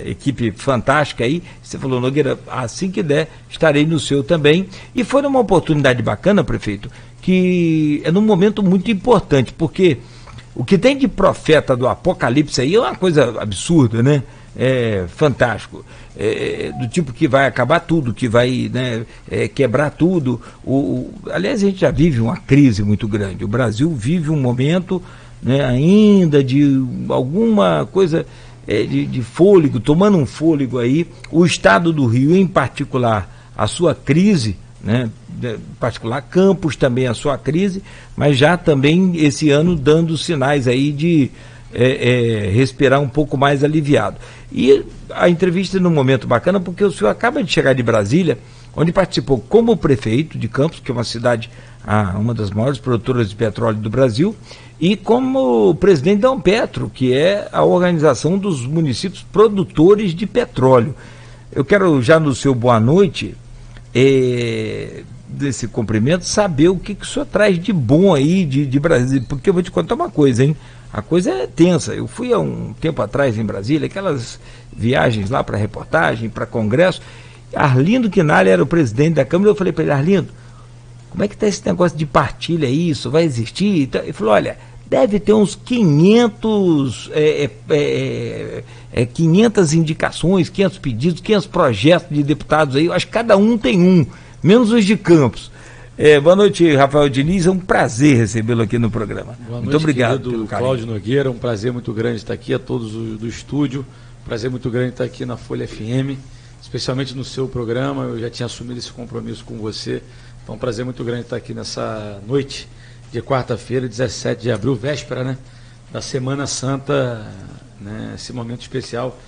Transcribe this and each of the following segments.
equipe fantástica aí. Você falou, Nogueira, assim que der, estarei no seu também. E foi uma oportunidade bacana, prefeito, que é num momento muito importante, porque o que tem de profeta do Apocalipse aí é uma coisa absurda, né? É fantástico. Do tipo que vai acabar tudo, que vai, né, quebrar tudo. Aliás, a gente já vive uma crise muito grande. O Brasil vive um momento, né, ainda de alguma coisa de fôlego, tomando um fôlego aí. O estado do Rio, em particular, a sua crise, né, em particular Campos também a sua crise, mas já também esse ano dando sinais aí de respirar um pouco mais aliviado. E a entrevista num momento bacana, porque o senhor acaba de chegar de Brasília, onde participou como prefeito de Campos, que é uma cidade, uma das maiores produtoras de petróleo do Brasil, e como presidente da Ampetro, que é a organização dos municípios produtores de petróleo. Eu quero já no seu boa noite, desse cumprimento, saber o que o senhor traz de bom aí de Brasília, porque eu vou te contar uma coisa, hein? A coisa é tensa. Eu fui há um tempo atrás em Brasília, aquelas viagens lá para reportagem, para congresso. Arlindo Quinalha era o presidente da Câmara. Eu falei para ele, Arlindo, como é que está esse negócio de partilha aí? Isso vai existir? Ele falou, olha, deve ter uns 500 indicações, 500 pedidos, 500 projetos de deputados aí. Eu acho que cada um tem um, menos os de Campos. Boa noite, Rafael Diniz, é um prazer recebê-lo aqui no programa. Boa noite, muito obrigado, querido Cláudio Nogueira, um prazer muito grande estar aqui, a todos do estúdio, prazer muito grande estar aqui na Folha FM, especialmente no seu programa. Eu já tinha assumido esse compromisso com você, então é um prazer muito grande estar aqui nessa noite de quarta-feira, 17 de abril, véspera, né, da Semana Santa, né, esse momento especial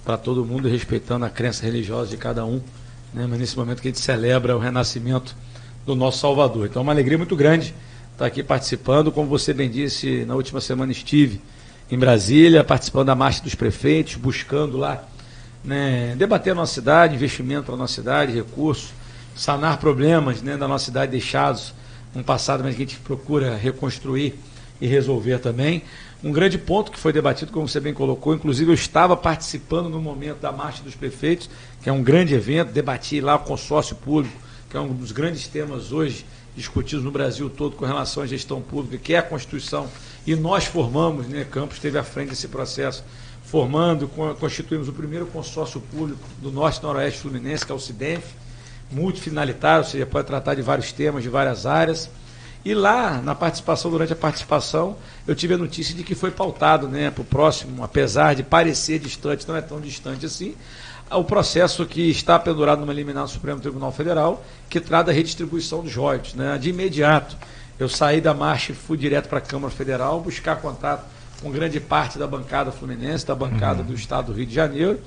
para todo mundo, respeitando a crença religiosa de cada um, né, mas nesse momento que a gente celebra o renascimento do nosso Salvador. Então é uma alegria muito grande estar aqui participando. Como você bem disse, na última semana estive em Brasília, participando da marcha dos prefeitos, buscando lá, né, debater a nossa cidade, investimento para a nossa cidade, recursos, sanar problemas, né, da nossa cidade deixados no passado, mas que a gente procura reconstruir e resolver também. Um grande ponto que foi debatido, como você bem colocou, inclusive eu estava participando no momento da marcha dos prefeitos, que é um grande evento, debati lá o consórcio público, que é um dos grandes temas hoje discutidos no Brasil todo com relação à gestão pública, que é a Constituição, e nós formamos, né, Campos esteve à frente desse processo, constituímos o primeiro consórcio público do Norte e Noroeste Fluminense, que é o CIDENF, multifinalitário, ou seja, pode tratar de vários temas, de várias áreas. E lá, durante a participação, eu tive a notícia de que foi pautado, né, para o próximo, apesar de parecer distante, não é tão distante assim, o processo que está pendurado numa liminar do Supremo Tribunal Federal, que trata da redistribuição dos royalties, né? De imediato, eu saí da marcha e fui direto para a Câmara Federal, buscar contato com grande parte da bancada fluminense, da bancada do Estado do Rio de Janeiro,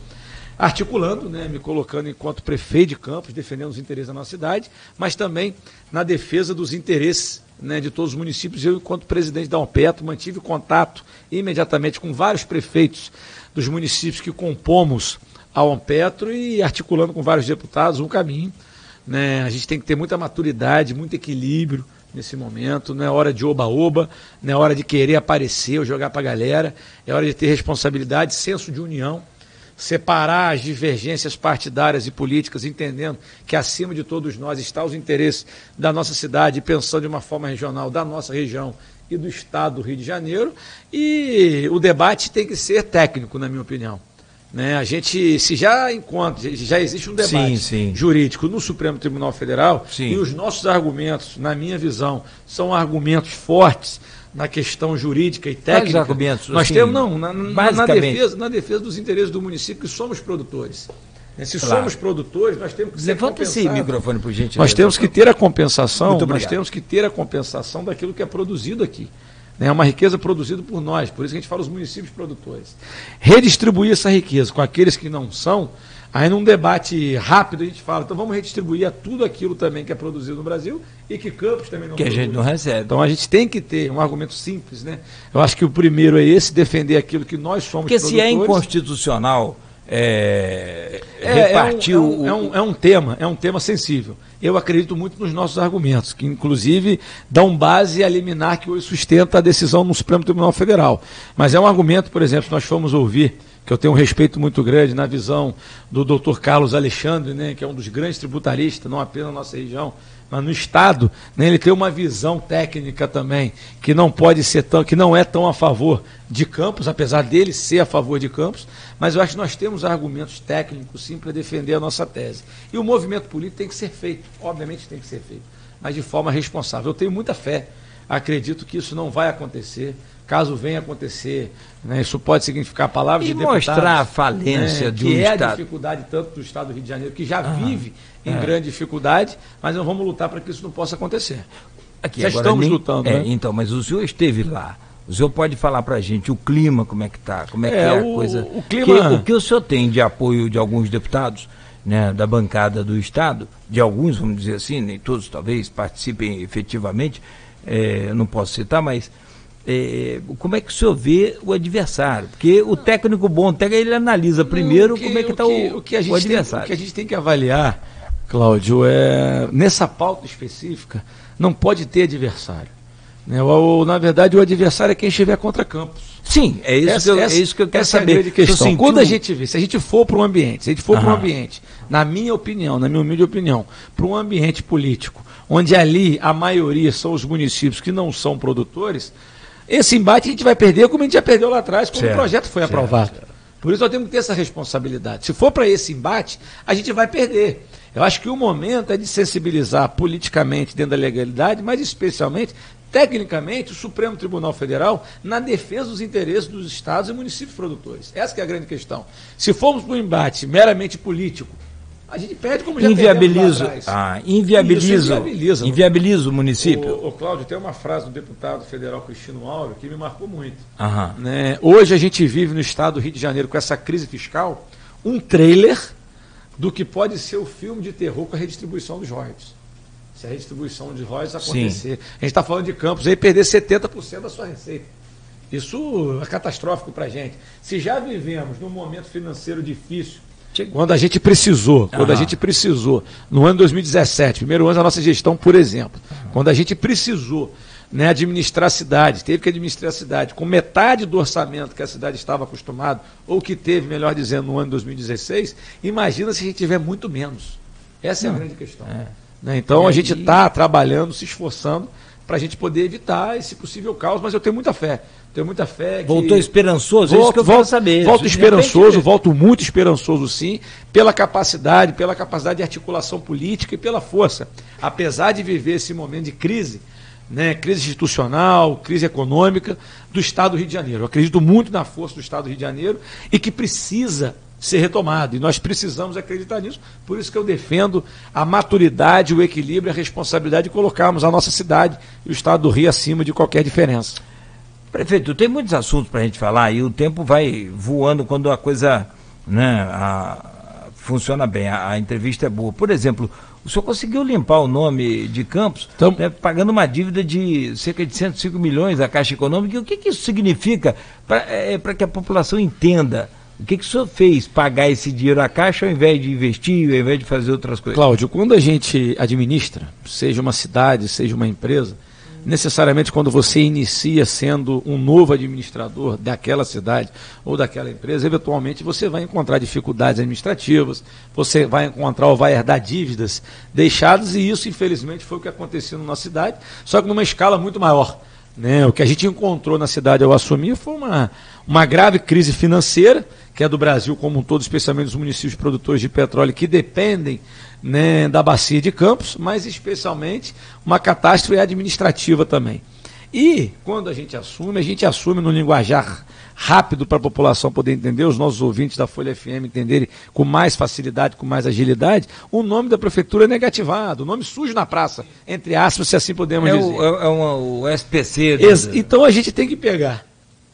articulando, né, me colocando enquanto prefeito de Campos, defendendo os interesses da nossa cidade, mas também na defesa dos interesses, né, de todos os municípios. Eu, enquanto presidente da Ampetro, mantive contato imediatamente com vários prefeitos dos municípios que compomos a Ampetro e articulando com vários deputados um caminho, né? A gente tem que ter muita maturidade, muito equilíbrio nesse momento, não é hora de oba-oba, não é hora de querer aparecer ou jogar para a galera, é hora de ter responsabilidade, senso de união, separar as divergências partidárias e políticas, entendendo que acima de todos nós está os interesses da nossa cidade, pensando de uma forma regional da nossa região e do Estado do Rio de Janeiro, e o debate tem que ser técnico, na minha opinião. Né, a gente, se já existe um debate jurídico no Supremo Tribunal Federal, e os nossos argumentos, na minha visão, são argumentos fortes na questão jurídica e técnica. Quais argumentos? Nós temos, na defesa dos interesses do município, que somos produtores. Se somos produtores, nós temos que ser compensados. Levanta esse microfone, por gentileza. Nós temos que ter a compensação, daquilo que é produzido aqui. É uma riqueza produzida por nós, por isso que a gente fala os municípios produtores. Redistribuir essa riqueza com aqueles que não são, aí num debate rápido a gente fala, então vamos redistribuir a tudo aquilo também que é produzido no Brasil e que Campos também não produz. Que a gente não recebe. Então a gente tem que ter um argumento simples, né? Eu acho que o primeiro é esse, defender aquilo que nós somos porque produtores. Porque se é inconstitucional repartir é um tema sensível. Eu acredito muito nos nossos argumentos, que inclusive dão base a liminar que hoje sustenta a decisão no Supremo Tribunal Federal. Mas é um argumento, por exemplo, se nós formos ouvir que eu tenho um respeito muito grande na visão do Dr. Carlos Alexandre, né, que é um dos grandes tributaristas, não apenas na nossa região, mas no Estado, né, ele tem uma visão técnica também, que não pode ser tão, que não é tão a favor de Campos, apesar dele ser a favor de Campos, mas eu acho que nós temos argumentos técnicos, sim, para defender a nossa tese. E o movimento político tem que ser feito, obviamente tem que ser feito, mas de forma responsável. Eu tenho muita fé, acredito que isso não vai acontecer. Caso venha acontecer, né, isso pode significar palavras de deputados. E mostrar a falência de um que é Estado. a dificuldade tanto do Estado do Rio de Janeiro, que já vive em grande dificuldade, mas nós vamos lutar para que isso não possa acontecer. Aqui, já agora, estamos lutando, né? Então, mas o senhor esteve lá. O senhor pode falar para a gente o clima, como é que está, como é que é a coisa. O clima... O que o senhor tem de apoio de alguns deputados, né, da bancada do Estado, de alguns, vamos dizer assim, nem todos talvez participem efetivamente, não posso citar, mas como é que o senhor vê o adversário? Porque o técnico bom, ele analisa primeiro como é que está o adversário. O que a gente tem que avaliar, Cláudio, nessa pauta específica, não pode ter adversário. Né? Na verdade, o adversário é quem estiver contra Campos. Sim, é isso que eu quero saber. É a grande questão. Quando a gente vê, se a gente for para um ambiente, na minha opinião, na minha humilde opinião, para um ambiente político, onde ali a maioria são os municípios que não são produtores, esse embate a gente vai perder como a gente já perdeu lá atrás, quando o projeto foi aprovado. Por isso nós temos que ter essa responsabilidade. Se for para esse embate, a gente vai perder. Eu acho que o momento é de sensibilizar politicamente dentro da legalidade, mas especialmente, tecnicamente, o Supremo Tribunal Federal na defesa dos interesses dos estados e municípios produtores. Essa que é a grande questão. Se formos para um embate meramente político, a gente perde como já inviabiliza o município. Cláudio, tem uma frase do deputado federal Cristino Áureo que me marcou muito. Né? Hoje a gente vive no estado do Rio de Janeiro com essa crise fiscal, um trailer do que pode ser o filme de terror com a redistribuição dos royalties. Se a redistribuição de royalties acontecer. Sim. A gente está falando de Campos aí perder 70% da sua receita. Isso é catastrófico para a gente. Se já vivemos num momento financeiro difícil, quando a gente precisou, no ano de 2017, primeiro ano da nossa gestão, por exemplo, quando a gente precisou, né, administrar a cidade, teve que administrar a cidade com metade do orçamento que a cidade estava acostumada, ou que teve, melhor dizendo, no ano de 2016, imagina se a gente tiver muito menos. Essa é a grande questão. Né? Então a gente está trabalhando, se esforçando para a gente poder evitar esse possível caos, mas eu tenho muita fé. Voltou esperançoso? É isso que eu quero saber. Volto esperançoso, volto muito esperançoso, sim, pela capacidade de articulação política e pela força. Apesar de viver esse momento de crise, né, crise institucional, crise econômica do Estado do Rio de Janeiro. Eu acredito muito na força do Estado do Rio de Janeiro e que precisa ser retomado. E nós precisamos acreditar nisso. Por isso que eu defendo a maturidade, o equilíbrio, a responsabilidade de colocarmos a nossa cidade e o Estado do Rio acima de qualquer diferença. Prefeito, tem muitos assuntos para a gente falar e o tempo vai voando quando a coisa, né, funciona bem, a entrevista é boa. Por exemplo, o senhor conseguiu limpar o nome de Campos, né, pagando uma dívida de cerca de 105 milhões da Caixa Econômica. E o que isso significa para que a população entenda? O que o senhor fez pagar esse dinheiro à Caixa ao invés de investir, ao invés de fazer outras coisas? Cláudio, quando a gente administra, seja uma cidade, seja uma empresa, necessariamente quando você inicia sendo um novo administrador daquela cidade ou daquela empresa, eventualmente você vai encontrar dificuldades administrativas, você vai encontrar ou vai herdar dívidas deixadas, e isso infelizmente foi o que aconteceu na nossa cidade, só que numa escala muito maior. Né? O que a gente encontrou na cidade ao assumir foi uma grave crise financeira, que é do Brasil como um todo, especialmente os municípios produtores de petróleo que dependem, né, da bacia de Campos, mas especialmente uma catástrofe administrativa também. E quando a gente assume no linguajar rápido para a população poder entender, os nossos ouvintes da Folha FM entenderem com mais facilidade, com mais agilidade, o nome da prefeitura é negativado, o nome sujo na praça, entre aspas, se assim podemos dizer. O SPC. Então a gente tem que pegar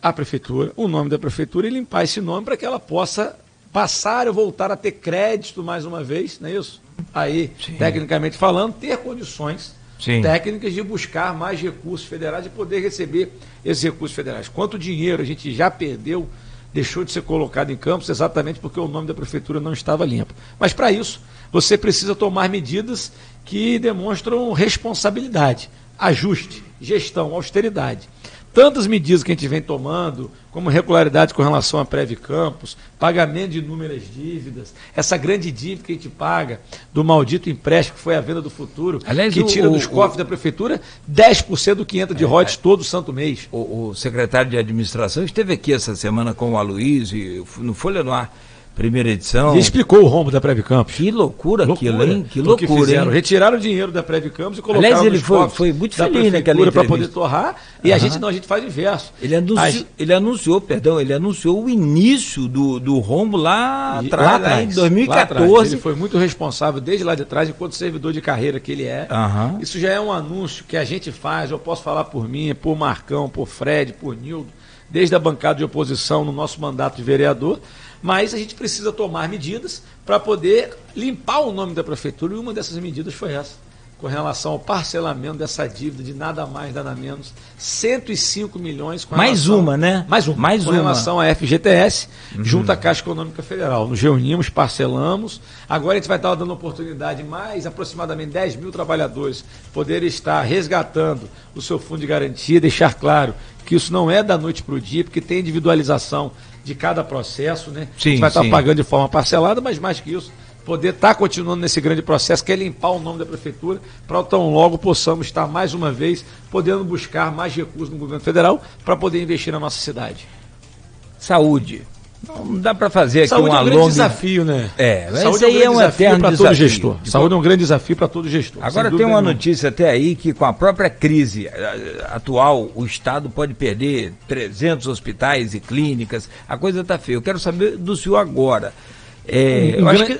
a prefeitura, o nome da prefeitura e limpar esse nome para que ela possa passar ou voltar a ter crédito mais uma vez, não é isso? Aí, sim, tecnicamente falando, ter condições, sim, técnicas de buscar mais recursos federais e poder receber esses recursos federais. Quanto dinheiro a gente já perdeu, deixou de ser colocado em Campos, exatamente porque o nome da prefeitura não estava limpo. Mas para isso, você precisa tomar medidas que demonstram responsabilidade, ajuste, gestão, austeridade. tantas medidas que a gente vem tomando, como regularidade com relação a Previcampos, pagamento de inúmeras dívidas, essa grande dívida que a gente paga do maldito empréstimo que foi a venda do futuro, aliás, que tira dos cofres da prefeitura 10% do que entra de royalties todo santo mês. O secretário de administração esteve aqui essa semana com o Aloysio, no Folha no Ar, primeira edição. E explicou o rombo da Previcampos. Que loucura aquilo, hein? Que loucura, que fizeram. hein? Retiraram o dinheiro da Previcampos e colocaram aliás, ele nos cofres foi muito da feliz naquela prefeitura para entrevista. poder torrar. E a gente faz o inverso. Ele anunciou o início do rombo lá atrás, lá em 2014. Ele foi muito responsável desde lá de trás, enquanto servidor de carreira que ele é. Isso já é um anúncio que a gente faz, eu posso falar por mim, por Marcão, por Fred, por Nildo, desde a bancada de oposição no nosso mandato de vereador. Mas a gente precisa tomar medidas para poder limpar o nome da prefeitura, e uma dessas medidas foi essa, com relação ao parcelamento dessa dívida de nada mais, nada menos, 105 milhões. Com mais relação, uma, né? Mais uma. Com relação à FGTS, junto à Caixa Econômica Federal. Nos reunimos, parcelamos, agora a gente vai estar dando oportunidade mais aproximadamente 10 mil trabalhadores poderem estar resgatando o seu fundo de garantia, deixar claro que isso não é da noite para o dia, porque tem individualização de cada processo, né? Sim, a gente vai estar pagando de forma parcelada, mas mais que isso, poder estar continuando nesse grande processo, que é limpar o nome da prefeitura, para tão logo possamos estar mais uma vez podendo buscar mais recursos no governo federal para poder investir na nossa cidade. Saúde. Não dá para fazer aqui saúde uma é um grande desafio, né? Saúde é um eterno para todo gestor. Saúde é um grande desafio para todo gestor. Agora tem uma notícia até aí que com a própria crise atual, o Estado pode perder 300 hospitais e clínicas. A coisa está feia. Eu quero saber do senhor agora.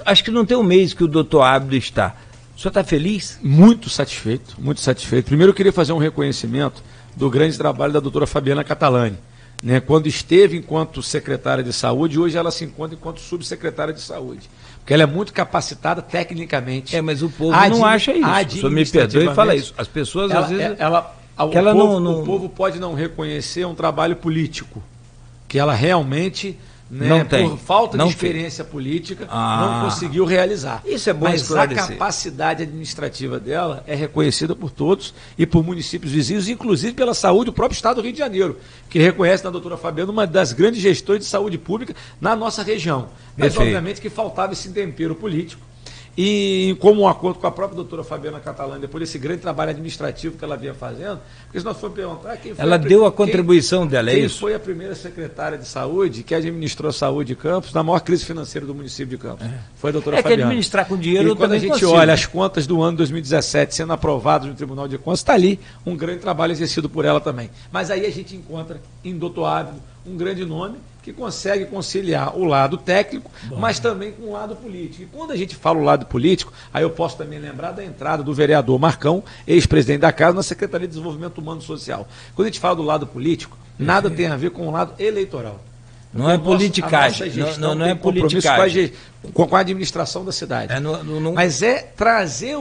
Acho que não tem um mês que o doutor Ábido está. O senhor está feliz? Muito satisfeito, muito satisfeito. Primeiro eu queria fazer um reconhecimento do grande trabalho da doutora Fabiana Catalani. Né, quando esteve enquanto secretária de saúde, hoje ela se encontra enquanto subsecretária de saúde. Porque ela é muito capacitada tecnicamente. Mas o povo não acha isso. O senhor me perdoe e fala isso. As pessoas, às vezes... O povo pode não reconhecer um trabalho político, que ela realmente... Né, não tem. Por falta de experiência política, não conseguiu realizar. Isso é bom esclarecer. Mas a capacidade administrativa dela é reconhecida por todos e por municípios vizinhos, inclusive pela saúde, o próprio Estado do Rio de Janeiro, que reconhece na doutora Fabiana uma das grandes gestões de saúde pública na nossa região. Mas, obviamente, que faltava esse tempero político. E como um acordo com a própria doutora Fabiana Catalani, depois desse grande trabalho administrativo que ela vinha fazendo, porque se nós formos perguntar quem foi... Ela deu a contribuição dela, é isso? Quem foi a primeira secretária de saúde que administrou a saúde de Campos na maior crise financeira do município de Campos? Foi a doutora Fabiana. Que administrar com dinheiro e quando a gente olha as contas do ano 2017 sendo aprovadas no Tribunal de Contas, está ali um grande trabalho exercido por ela também. Mas aí a gente encontra em doutor Ábido um grande nome que consegue conciliar o lado técnico, mas também com o lado político. E quando a gente fala o lado político, aí eu posso também lembrar da entrada do vereador Marcão, ex-presidente da Casa, na Secretaria de Desenvolvimento Humano e Social. Quando a gente fala do lado político, nada tem a ver com o lado eleitoral. Não é politicagem. Não é politicagem. Com a administração da cidade. Mas é trazer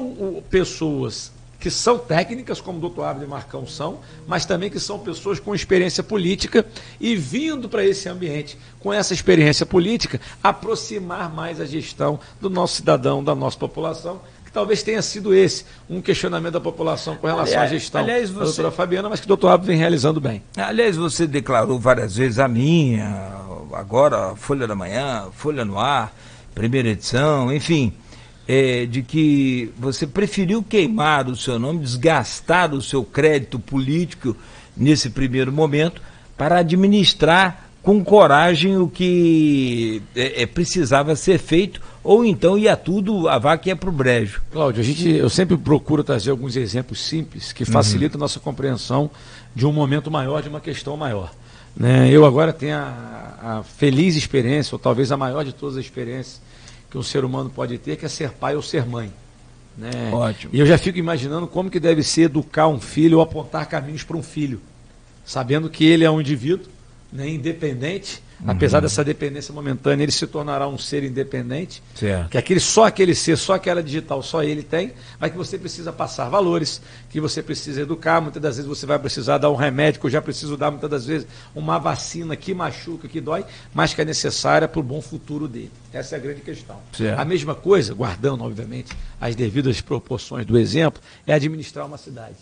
pessoas que são técnicas, como o doutor Ábido e Marcão são, mas também que são pessoas com experiência política e vindo para esse ambiente, com essa experiência política, aproximar mais a gestão do nosso cidadão, da nossa população, que talvez tenha sido esse um questionamento da população com relação à gestão da doutora Fabiana, mas que o doutor Ábido vem realizando bem. Aliás, você declarou várias vezes a minha, agora Folha da Manhã, Folha no Ar, primeira edição, enfim... de que você preferiu queimar o seu nome, desgastar o seu crédito político nesse primeiro momento para administrar com coragem o que precisava ser feito, ou então ia tudo, a vaca ia para o brejo. Cláudio, eu sempre procuro trazer alguns exemplos simples que facilitam a nossa compreensão de um momento maior, de uma questão maior. Né? Eu agora tenho a feliz experiência, ou talvez a maior de todas as experiências, que um ser humano pode ter, que é ser pai ou ser mãe. Né? Ótimo. E eu já fico imaginando como que deve ser educar um filho ou apontar caminhos para um filho, sabendo que ele é um indivíduo, né, independente, apesar dessa dependência momentânea, ele se tornará um ser independente, certo. Que só aquele ser, só aquela digital, só ele tem, mas que você precisa passar valores, que você precisa educar, muitas das vezes você vai precisar dar um remédio, que eu já preciso dar muitas das vezes uma vacina que machuca, que dói, mas que é necessária para o bom futuro dele. Essa é a grande questão. Certo. A mesma coisa, guardando, obviamente, as devidas proporções do exemplo, é administrar uma cidade.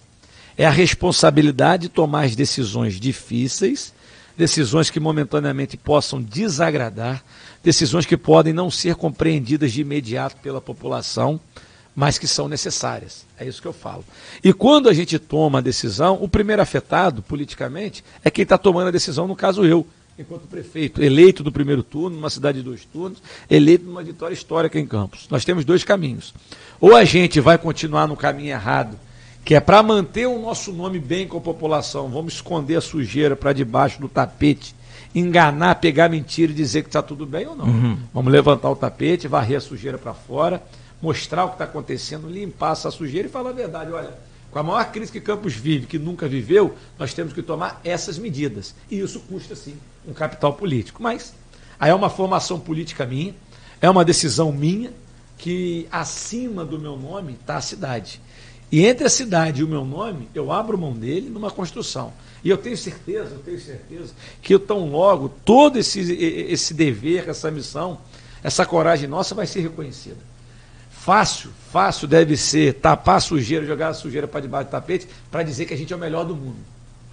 É a responsabilidade de tomar as decisões difíceis, decisões que momentaneamente possam desagradar, decisões que podem não ser compreendidas de imediato pela população, mas que são necessárias. É isso que eu falo. E quando a gente toma a decisão, o primeiro afetado, politicamente, é quem está tomando a decisão, no caso eu, enquanto prefeito, eleito do primeiro turno, numa cidade de 2 turnos, eleito numa vitória histórica em Campos. Nós temos 2 caminhos. Ou a gente vai continuar no caminho errado, que é para manter o nosso nome bem com a população, vamos esconder a sujeira para debaixo do tapete, enganar, pegar mentira e dizer que está tudo bem ou não. Vamos levantar o tapete, varrer a sujeira para fora, mostrar o que está acontecendo, limpar essa sujeira e falar a verdade. Olha, com a maior crise que Campos vive, que nunca viveu, nós temos que tomar essas medidas. E isso custa, sim, um capital político. Mas aí é uma formação política minha, é uma decisão minha, que acima do meu nome está a cidade. E entre a cidade e o meu nome, eu abro mão dele numa construção. E eu tenho certeza que eu tão logo, todo esse dever, essa missão, essa coragem nossa vai ser reconhecida. Fácil deve ser tapar a sujeira, jogar a sujeira para debaixo do tapete, para dizer que a gente é o melhor do mundo.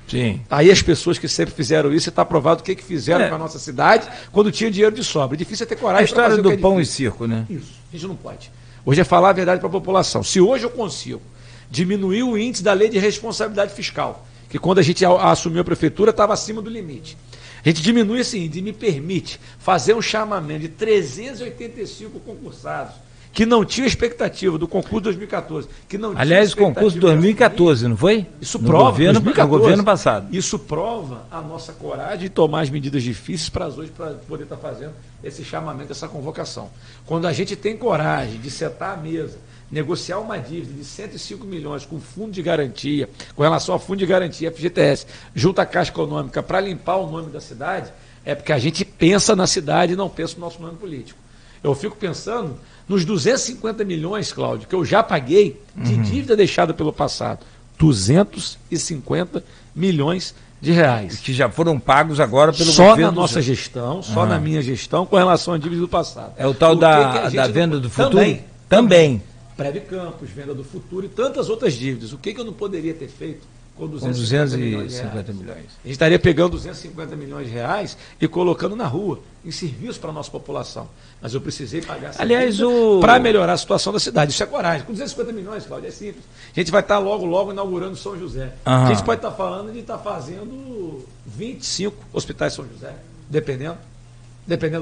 Sim. Aí as pessoas que sempre fizeram isso, está provado o que fizeram com a nossa cidade quando tinha dinheiro de sobra. Difícil é ter coragem. A história do pão e circo, né? Isso, a gente não pode. Hoje é falar a verdade para a população. Se hoje eu consigo diminuir o índice da lei de responsabilidade fiscal, que quando a gente assumiu a prefeitura estava acima do limite. A gente diminui esse índice e me permite fazer um chamamento de 385 concursados que não tinham expectativa do concurso de 2014. Que não Aliás, o concurso de 2014, não foi? Isso prova, no governo passado. Isso prova a nossa coragem de tomar as medidas difíceis para hoje, para poder estar fazendo esse chamamento, essa convocação. Quando a gente tem coragem de sentar à mesa, negociar uma dívida de 105 milhões com fundo de garantia, com relação ao fundo de garantia, FGTS, junto à Caixa Econômica, para limpar o nome da cidade, é porque a gente pensa na cidade e não pensa no nosso nome político. Eu fico pensando nos 250 milhões, Cláudio, que eu já paguei de dívida deixada pelo passado. 250 milhões de reais. Que já foram pagos agora pelo só governo. Só na nossa gestão, só na minha gestão, com relação à dívida do passado. É o tal da venda do futuro? Também. Prévio Campos, venda do futuro e tantas outras dívidas. O que eu não poderia ter feito com 250 milhões? A gente estaria pegando 250 milhões de reais e colocando na rua, em serviço para a nossa população. Mas eu precisei pagar essa dívida para melhorar a situação da cidade. Isso é coragem. Com 250 milhões, Cláudio, é simples. A gente vai estar logo inaugurando São José. A gente pode estar falando de estar fazendo 25 hospitais São José, dependendo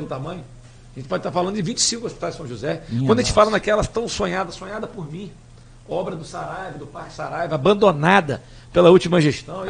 do tamanho. A gente pode estar falando de 25 hospitais São José. Quando a gente fala naquelas tão sonhada por mim, obra do Saraiva, do Parque Saraiva, abandonada pela última gestão.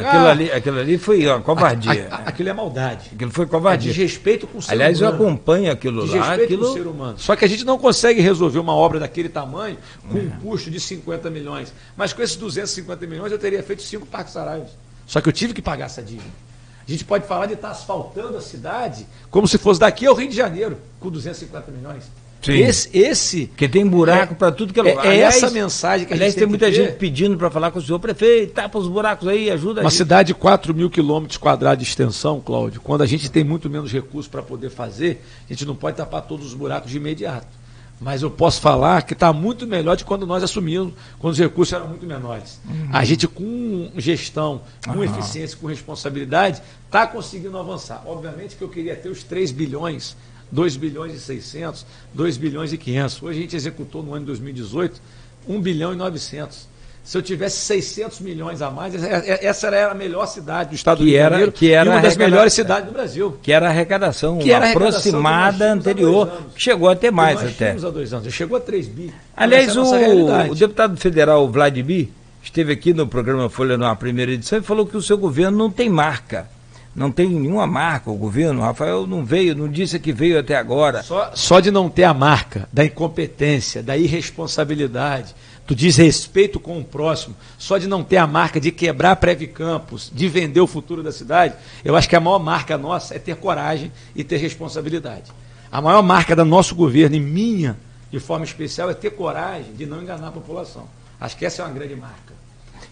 Aquilo ali foi covardia. Aquilo é maldade. Aquilo foi covardia. É desrespeito com o ser humano. Aliás, eu acompanho aquilo lá. Desrespeito com o ser humano. Só que a gente não consegue resolver uma obra daquele tamanho com um custo de 50 milhões. Mas com esses 250 milhões eu teria feito 5 Parques Saraivas. Só que eu tive que pagar essa dívida. A gente pode falar de estar asfaltando a cidade como se fosse daqui ao Rio de Janeiro, com 250 milhões. Sim. Porque tem buraco para tudo que é lugar. Aliás, essa mensagem que a gente tem muita gente pedindo para falar com o senhor prefeito, tapa os buracos aí, ajuda aí. Uma cidade de 4 mil quilômetros quadrados de extensão, Cláudio, quando a gente tem muito menos recursos para poder fazer, a gente não pode tapar todos os buracos de imediato. Mas eu posso falar que está muito melhor de quando nós assumimos, quando os recursos eram muito menores. A gente, com gestão, com eficiência, com responsabilidade, está conseguindo avançar. Obviamente que eu queria ter os 3 bilhões, 2 bilhões e 600, 2 bilhões e 500. Hoje a gente executou no ano de 2018 1 bilhão e 900. Se eu tivesse 600 milhões a mais, essa era a melhor cidade do estado do Rio de Janeiro e uma das melhores cidades do Brasil. Que era a arrecadação aproximada anterior, que chegou a ter mais até. Há 2 anos, chegou a 3 bi. Aliás, o deputado federal Vladimir esteve aqui no programa Folha na primeira edição e falou que o seu governo não tem marca. Não tem nenhuma marca o governo. O Rafael não veio, não disse que veio até agora. Só de não ter a marca da incompetência, da irresponsabilidade, do desrespeito com o próximo, só de não ter a marca de quebrar a Prévio Campos, de vender o futuro da cidade, eu acho que a maior marca nossa é ter coragem e ter responsabilidade. A maior marca do nosso governo, e minha, de forma especial, é ter coragem de não enganar a população. Acho que essa é uma grande marca.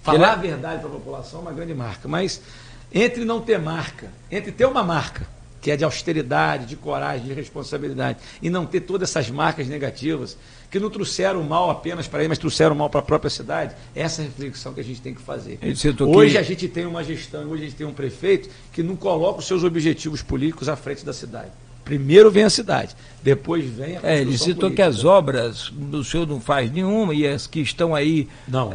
Falar a verdade para a população é uma grande marca, mas entre não ter marca, entre ter uma marca que é de austeridade, de coragem, de responsabilidade, e não ter todas essas marcas negativas, que não trouxeram mal apenas para ele, mas trouxeram mal para a própria cidade, essa é a reflexão que a gente tem que fazer. Hoje a gente tem uma gestão, hoje a gente tem um prefeito que não coloca os seus objetivos políticos à frente da cidade. Primeiro vem a cidade, depois vem a construção ele citou política. Que as obras, o senhor não faz nenhuma, e as que estão aí... Não,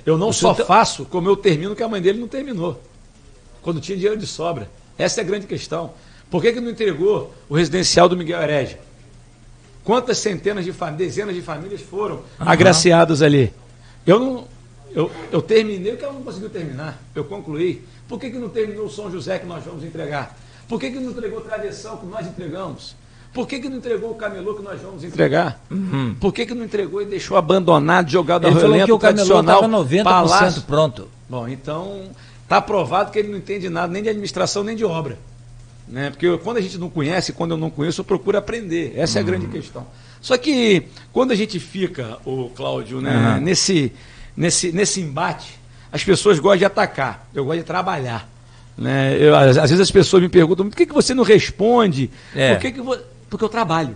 eu não só faço, como eu termino, que a mãe dele não terminou, quando tinha dinheiro de sobra. Essa é a grande questão. Por que não entregou o residencial do Miguel Herege? Quantas centenas de famílias, dezenas de famílias foram agraciadas ali? Eu terminei o que ela não conseguiu terminar. Eu concluí. Por que não terminou o São José que nós vamos entregar? Por que não entregou a travessão que nós entregamos? Por que não entregou o camelô que nós vamos entregar? Por que não entregou e deixou abandonado, jogado a rolento? Ele falou que o camelô estava 90% palácio. pronto. Bom, então está provado que ele não entende nada, nem de administração, nem de obra. Né? Porque quando a gente não conhece, quando eu não conheço, eu procuro aprender. Essa é a grande questão. Só que quando a gente fica, Cláudio, né, nesse embate, as pessoas gostam de atacar, eu gosto de trabalhar. Né? Às vezes as pessoas me perguntam, por que você não responde? Porque eu trabalho.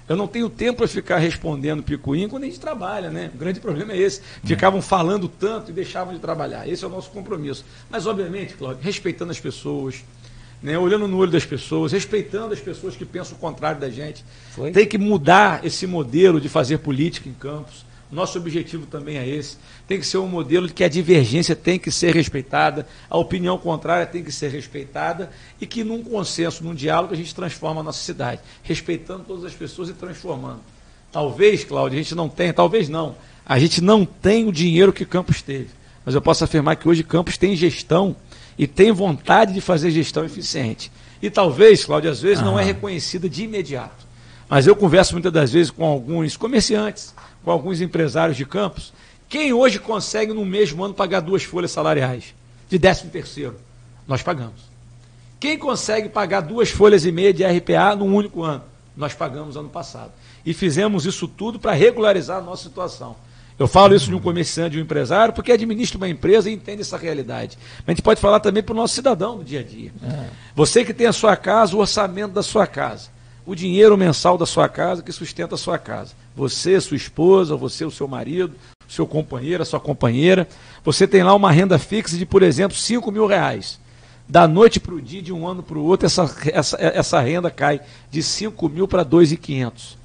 Eu não tenho tempo para ficar respondendo picuinha quando a gente trabalha, né? O grande problema é esse. Ficavam falando tanto e deixavam de trabalhar. Esse é o nosso compromisso. Mas, obviamente, Cláudio, respeitando as pessoas, né? Olhando no olho das pessoas, respeitando as pessoas que pensam o contrário da gente. Tem que mudar esse modelo de fazer política em Campos. Nosso objetivo também é esse. Tem que ser um modelo de que a divergência tem que ser respeitada, a opinião contrária tem que ser respeitada e que num consenso, num diálogo, a gente transforma a nossa cidade, respeitando todas as pessoas e transformando. Talvez, Cláudio, a gente não tenha, talvez não, a gente não tem o dinheiro que Campos teve, mas eu posso afirmar que hoje Campos tem gestão e tem vontade de fazer gestão eficiente. E talvez, Cláudio, às vezes não é reconhecida de imediato. Mas eu converso muitas das vezes com alguns comerciantes, com alguns empresários de Campos. Quem hoje consegue no mesmo ano pagar 2 folhas salariais de 13º? Nós pagamos. Quem consegue pagar 2 folhas e meia de RPA num único ano? Nós pagamos ano passado. E fizemos isso tudo para regularizar a nossa situação. Eu falo isso de um comerciante, de um empresário, porque administra uma empresa e entende essa realidade. Mas a gente pode falar também para o nosso cidadão no dia a dia. Você que tem a sua casa, o orçamento da sua casa, o dinheiro mensal da sua casa que sustenta a sua casa. Você, sua esposa, você, o seu marido, o seu companheiro, a sua companheira. Você tem lá uma renda fixa de, por exemplo, R$5.000. Da noite para o dia, de um ano para o outro, essa renda cai de 5.000 para 2.500.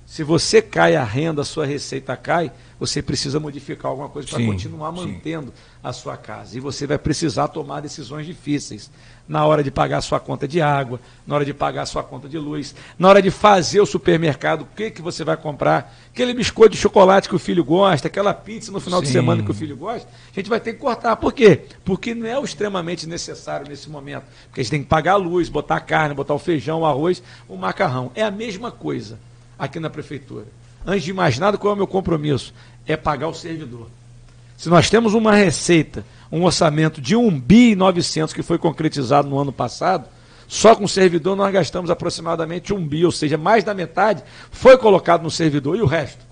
Se você cai a renda, a sua receita cai, você precisa modificar alguma coisa para continuar mantendo a sua casa. E você vai precisar tomar decisões difíceis. Na hora de pagar a sua conta de água, na hora de pagar a sua conta de luz, na hora de fazer o supermercado, o que você vai comprar, aquele biscoito de chocolate que o filho gosta, aquela pizza no final de semana que o filho gosta, a gente vai ter que cortar. Por quê? Porque não é o extremamente necessário nesse momento. Porque a gente tem que pagar a luz, botar a carne, botar o feijão, o arroz, o macarrão. É a mesma coisa aqui na prefeitura. Antes de mais nada, qual é o meu compromisso? É pagar o servidor. Se nós temos uma receita, um orçamento de 1,9 bilhão que foi concretizado no ano passado, só com o servidor nós gastamos aproximadamente 1 bilhão, ou seja, mais da metade foi colocado no servidor. E o resto?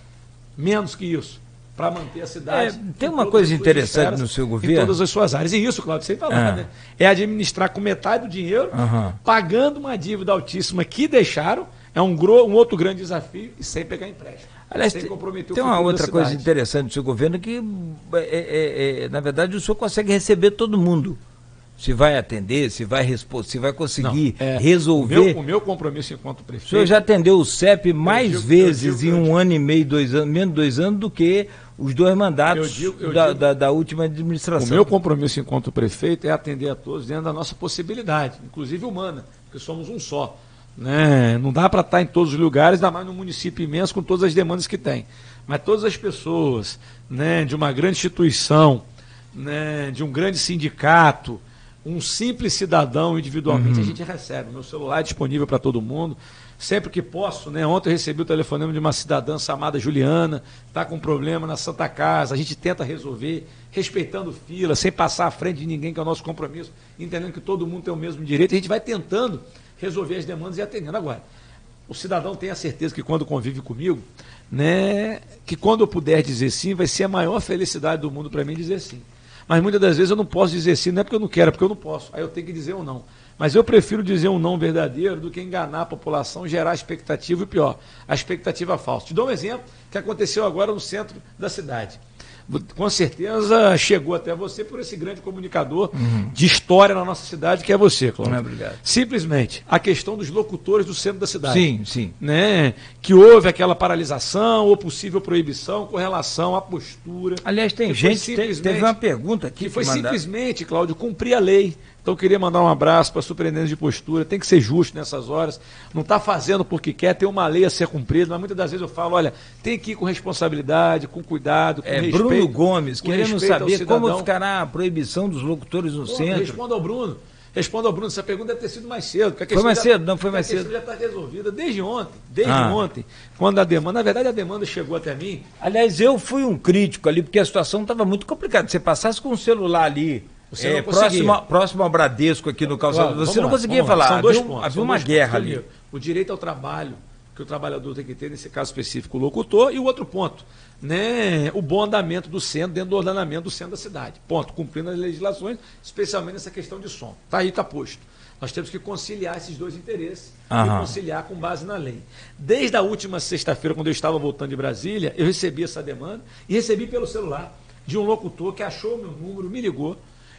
Menos que isso, para manter a cidade. Tem uma coisa interessante no seu governo. Em todas as suas áreas. E isso, Cláudio, sem falar, né? É administrar com metade do dinheiro, pagando uma dívida altíssima que deixaram, é um outro grande desafio, e sem pegar empréstimo. Aliás, tem uma outra coisa interessante do seu governo que, na verdade, o senhor consegue receber todo mundo. Se vai atender, se vai conseguir resolver. O meu compromisso enquanto prefeito... O senhor já atendeu o CEP mais vezes em 1 ano e meio, 2 anos, menos de 2 anos, do que os 2 mandatos da última administração. O meu compromisso enquanto prefeito é atender a todos dentro da nossa possibilidade, inclusive humana, porque somos um só. Né? Não dá para estar em todos os lugares, ainda mais num município imenso com todas as demandas que tem. Mas todas as pessoas, né, de uma grande instituição, né, de um grande sindicato, um simples cidadão individualmente, a gente recebe. Meu celular é disponível para todo mundo. Sempre que posso, né? Ontem eu recebi o telefonema de uma cidadã chamada Juliana, está com um problema na Santa Casa, a gente tenta resolver, respeitando fila, sem passar à frente de ninguém, que é o nosso compromisso, entendendo que todo mundo tem o mesmo direito, a gente vai tentando resolver as demandas e atendendo. Agora, o cidadão tem a certeza que quando convive comigo, né, que quando eu puder dizer sim, vai ser a maior felicidade do mundo para mim dizer sim. Mas muitas das vezes eu não posso dizer sim, não é porque eu não quero, é porque eu não posso. Aí eu tenho que dizer ou não. Mas eu prefiro dizer um não verdadeiro do que enganar a população, gerar expectativa e pior, a expectativa falsa. Te dou um exemplo que aconteceu agora no centro da cidade. Com certeza chegou até você por esse grande comunicador de história na nossa cidade, que é você, Cláudio. Obrigado. Simplesmente, a questão dos locutores do centro da cidade. Sim, sim. Né? Que houve aquela paralisação ou possível proibição com relação à postura. Aliás, tem gente, teve uma pergunta aqui. Que foi simplesmente, Cláudio, cumprir a lei. Então eu queria mandar um abraço para a superintendente de postura, tem que ser justo nessas horas, não está fazendo porque quer, tem uma lei a ser cumprida, mas muitas das vezes eu falo, olha, tem que ir com responsabilidade, com cuidado, com respeito. Bruno Gomes, querendo saber como ficará a proibição dos locutores no centro. Responda ao Bruno, essa pergunta deve ter sido mais cedo. Foi mais cedo, não foi mais cedo. A questão já está resolvida desde ontem, quando a demanda, na verdade a demanda chegou até mim. Aliás, eu fui um crítico ali, porque a situação estava muito complicada, você passasse com o celular ali, próximo ao Bradesco aqui no calçado, você não conseguia falar. São dois pontos. Havia uma guerra ali. O direito ao trabalho, que o trabalhador tem que ter, nesse caso específico, o locutor, e o outro ponto, né, o bom andamento do centro, dentro do ordenamento do centro da cidade. Ponto, cumprindo as legislações, especialmente nessa questão de som. Está aí, está posto. Nós temos que conciliar esses dois interesses e conciliar com base na lei. Desde a última sexta-feira, quando eu estava voltando de Brasília, eu recebi essa demanda e recebi pelo celular de um locutor que achou o meu número, me ligou.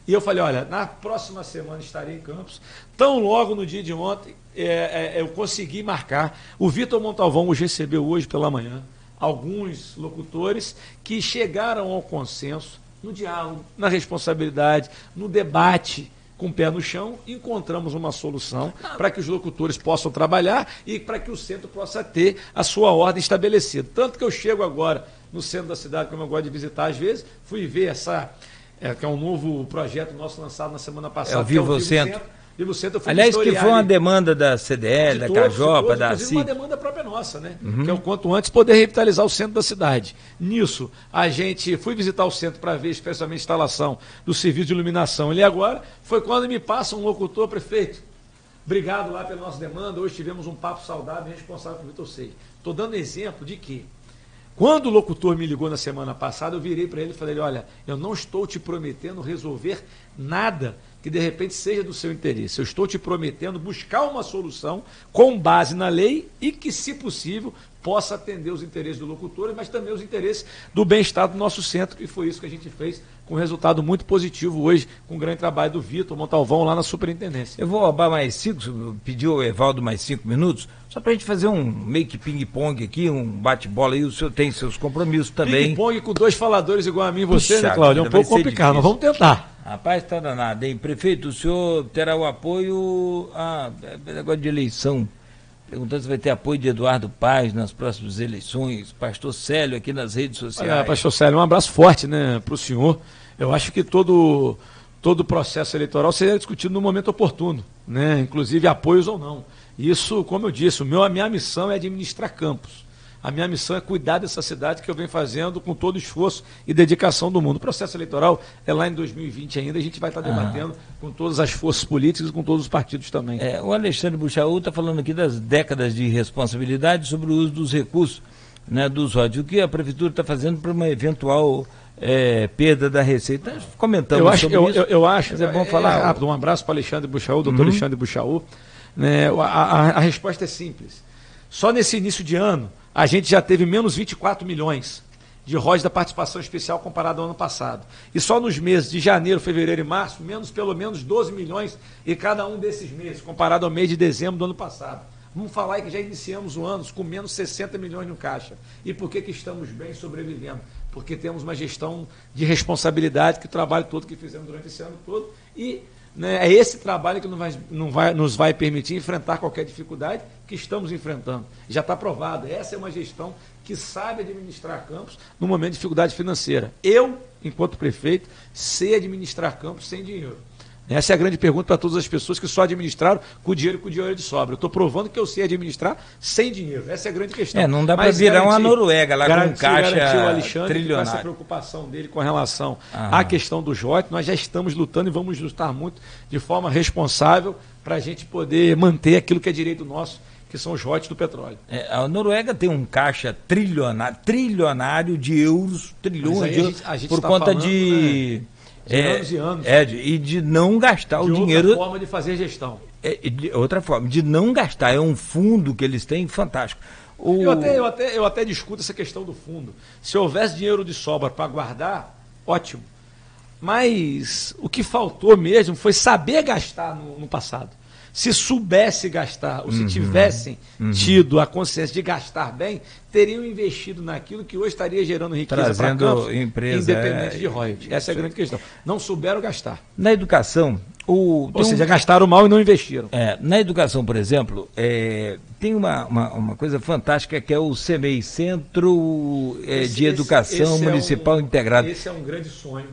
E eu falei, olha, na próxima semana estarei em Campos. Tão logo no dia de ontem, eu consegui marcar. O Vitor Montalvão os recebeu hoje pela manhã. Alguns locutores que chegaram ao consenso, no diálogo, na responsabilidade, no debate, com o pé no chão, encontramos uma solução para que os locutores possam trabalhar e para que o centro possa ter a sua ordem estabelecida. Tanto que eu chego agora no centro da cidade, como eu gosto de visitar às vezes, fui ver que é um novo projeto nosso lançado na semana passada. É o Vivo Centro. Vivo Centro. Aliás, que foi uma demanda da CDL, da Cajopa, da CIC. Uma demanda própria nossa, né? Que é o quanto antes poder revitalizar o centro da cidade. Nisso, a gente fui visitar o centro para ver especialmente a instalação do serviço de iluminação. E agora foi quando me passa um locutor, prefeito. Obrigado lá pela nossa demanda. Hoje tivemos um papo saudável e responsável com o Vitor Sei. Estou dando exemplo de que quando o locutor me ligou na semana passada, eu virei para ele e falei, olha, eu não estou te prometendo resolver nada que de repente seja do seu interesse. Eu estou te prometendo buscar uma solução com base na lei e que, se possível, possa atender os interesses do locutor, mas também os interesses do bem-estar do nosso centro, e foi isso que a gente fez, com um resultado muito positivo hoje, com o grande trabalho do Vitor Montalvão lá na superintendência. Eu vou roubar mais 5, pediu o Evaldo mais 5 minutos, só para a gente fazer um meio que ping-pong aqui, um bate-bola aí, o senhor tem seus compromissos também. Ping-pong com dois faladores igual a mim e você, né, Cláudio? É um pouco complicado, mas vamos tentar. Rapaz, está danado, hein? Prefeito, o senhor terá o apoio negócio de eleição. Perguntando se vai ter apoio de Eduardo Paes nas próximas eleições. Pastor Célio aqui nas redes sociais. Pastor Célio, um abraço forte, né, para o senhor. Eu acho que todo o processo eleitoral seria discutido no momento oportuno, né? Inclusive apoios ou não. Isso, como eu disse, a minha missão é administrar Campos. A minha missão é cuidar dessa cidade que eu venho fazendo com todo o esforço e dedicação do mundo. O processo eleitoral é lá em 2020 ainda, a gente vai estar debatendo com todas as forças políticas e com todos os partidos também. O Alexandre Buchaú está falando aqui das décadas de responsabilidade sobre o uso dos recursos, né, dos royalties. O que a Prefeitura está fazendo para uma eventual perda da receita? Nós comentamos sobre isso. Eu acho, mas é bom falar rápido. Um abraço para Alexandre Buchaú, doutor Alexandre Buchaú. A resposta é simples. Só nesse início de ano, a gente já teve menos 24 milhões de royalties da participação especial comparado ao ano passado. E só nos meses de janeiro, fevereiro e março, pelo menos 12 milhões em cada um desses meses, comparado ao mês de dezembro do ano passado. Vamos falar aí que já iniciamos o ano com menos 60 milhões no caixa. E por que estamos bem sobrevivendo? Porque temos uma gestão de responsabilidade, que o trabalho todo que fizemos durante esse ano todo, e é esse trabalho que nos vai permitir enfrentar qualquer dificuldade que estamos enfrentando. Já está provado. Essa é uma gestão que sabe administrar Campos no momento de dificuldade financeira. Eu, enquanto prefeito, sei administrar Campos sem dinheiro. Essa é a grande pergunta para todas as pessoas que só administraram com dinheiro de sobra. Eu estou provando que eu sei administrar sem dinheiro. Essa é a grande questão. Não dá para virar uma Noruega lá com um caixa o Alexandre, trilionário. Com essa preocupação dele com relação à questão do JOT, nós já estamos lutando e vamos lutar muito de forma responsável para a gente poder manter aquilo que é direito nosso, que são os royalties do petróleo. A Noruega tem um caixa trilionário de euros, trilhões de euros, a gente por conta de... anos e anos. E de não gastar o dinheiro. Forma de fazer gestão. outra forma, de não gastar. É um fundo que eles têm fantástico. Eu até discuto essa questão do fundo. Se houvesse dinheiro de sobra para guardar, ótimo. Mas o que faltou mesmo foi saber gastar no passado. Se soubesse gastar, ou se tivessem tido a consciência de gastar bem, teriam investido naquilo que hoje estaria gerando riqueza para Campos, empresa, independente de royalties. Essa é a grande questão. Não souberam gastar. Na educação, ou seja, gastaram mal e não investiram. Na educação, por exemplo, tem uma coisa fantástica que é o CEMEI, Centro de Educação Municipal Integrado. Esse é um grande sonho.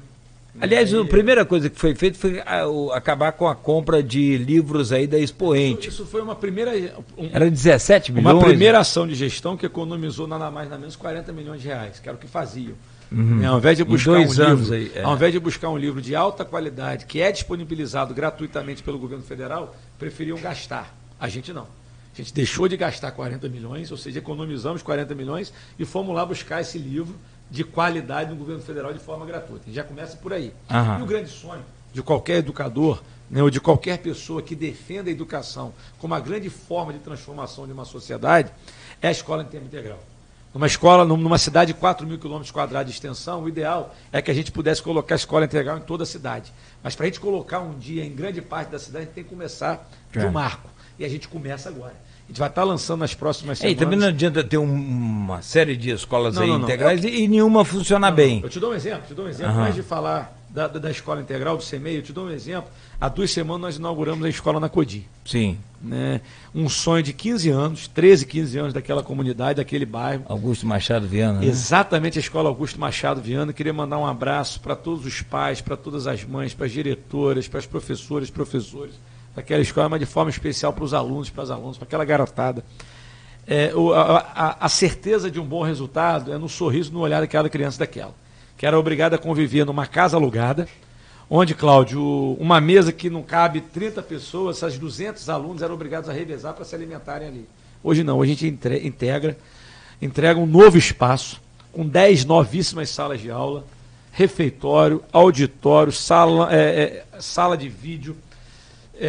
Aliás, a primeira coisa que foi feita foi acabar com a compra de livros aí da Expoente. Isso foi uma primeira... Era 17 milhões? Uma primeira ação de gestão que economizou nada mais nada menos 40 milhões de reais, que era o que faziam. Ao invés de buscar ao invés de buscar um livro de alta qualidade, que é disponibilizado gratuitamente pelo governo federal, preferiam gastar. A gente não. A gente deixou de gastar 40 milhões, ou seja, economizamos 40 milhões e fomos lá buscar esse livro de qualidade no governo federal de forma gratuita. Já começa por aí. E o grande sonho de qualquer educador, né, ou de qualquer pessoa que defenda a educação como a grande forma de transformação de uma sociedade, é a escola em tempo integral. Numa escola, numa cidade de 4 mil quilômetros quadrados de extensão, o ideal é que a gente pudesse colocar a escola integral em toda a cidade. Mas para a gente colocar um dia em grande parte da cidade, a gente tem que começar de um marco. E a gente começa agora. A gente vai estar lançando nas próximas semanas. E também não adianta ter uma série de escolas integrais e nenhuma funcionar bem. Eu te dou um exemplo. Antes de falar da escola integral, do CEMEI, eu te dou um exemplo. Há 2 semanas nós inauguramos a escola na Codim. Sim. Né? Um sonho de 15 anos, 13, 15 anos daquela comunidade, daquele bairro. Augusto Machado Viana. Né? Exatamente, a escola Augusto Machado Viana. Queria mandar um abraço para todos os pais, para todas as mães, para as diretoras, para as professoras, professores daquela escola, mas de forma especial para os alunos, para aquela garotada. A certeza de um bom resultado é no sorriso, no olhar daquela criança daquela, que era obrigada a conviver numa casa alugada, onde, Cláudio, uma mesa que não cabe 30 pessoas, essas 200 alunos eram obrigados a revezar para se alimentarem ali. Hoje não, hoje a gente entrega um novo espaço, com 10 novíssimas salas de aula, refeitório, auditório, sala de vídeo,